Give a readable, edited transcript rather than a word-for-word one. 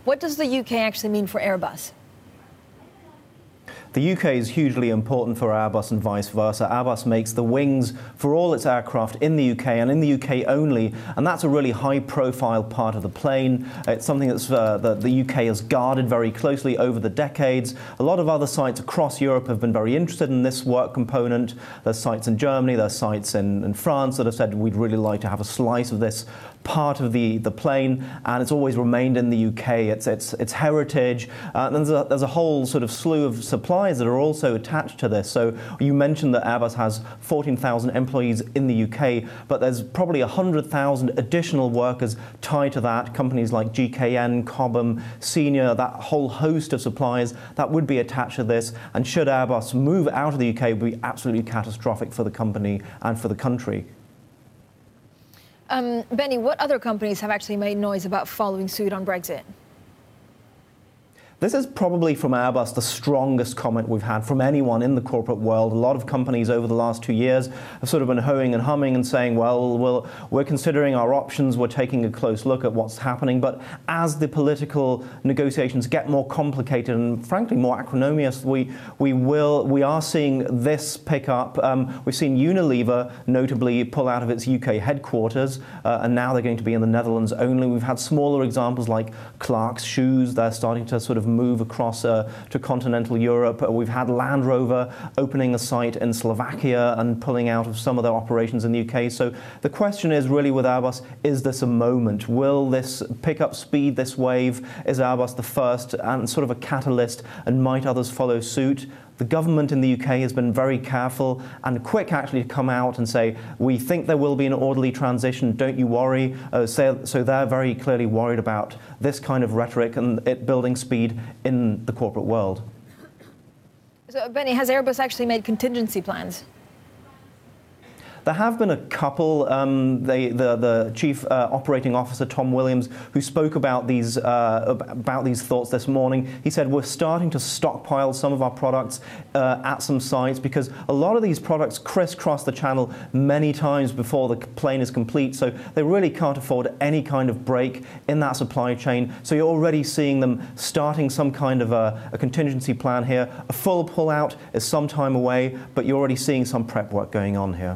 What does the UK actually mean for Airbus? The UK is hugely important for Airbus and vice versa. Airbus makes the wings for all its aircraft in the UK and in the UK only, and that's a really high-profile part of the plane. It's something that's the UK has guarded very closely over the decades. A lot of other sites across Europe have been very interested in this work component. There's sites in Germany, there's sites in France that have said we'd really like to have a slice of this part of the plane, and it's always remained in the UK. It's heritage. And there's a whole sort of slew of suppliers that are also attached to this. So you mentioned that Airbus has 14,000 employees in the UK, but there's probably 100,000 additional workers tied to that. Companies like GKN, Cobham, Senior, that whole host of suppliers that would be attached to this. And should Airbus move out of the UK, it would be absolutely catastrophic for the company and for the country. Benny, what other companies have actually made noise about following suit on Brexit? This is probably from Airbus the strongest comment we've had from anyone in the corporate world. A lot of companies over the last 2 years have sort of been hoeing and humming and saying, well, we're considering our options, we're taking a close look at what's happening. But as the political negotiations get more complicated and frankly more acrimonious, we are seeing this pick up. We've seen Unilever notably pull out of its UK headquarters, and now they're going to be in the Netherlands only. We've had smaller examples like Clark's Shoes. They're starting to sort of move across to continental Europe. We've had Land Rover opening a site in Slovakia and pulling out of some of their operations in the UK. So the question is really with Airbus, is this a moment? Will this pick up speed, this wave? Is Airbus the first and sort of a catalyst, and might others follow suit? The government in the UK has been very careful and quick actually to come out and say, we think there will be an orderly transition, don't you worry. So they're very clearly worried about this kind of rhetoric and it building speed in the corporate world. So, Benny, has Airbus actually made contingency plans? There have been a couple. The chief operating officer, Tom Williams, who spoke about these thoughts this morning, he said we're starting to stockpile some of our products at some sites because a lot of these products crisscross the channel many times before the plane is complete. So they really can't afford any kind of break in that supply chain. So you're already seeing them starting some kind of a contingency plan here. A full pullout is some time away, but you're already seeing some prep work going on here.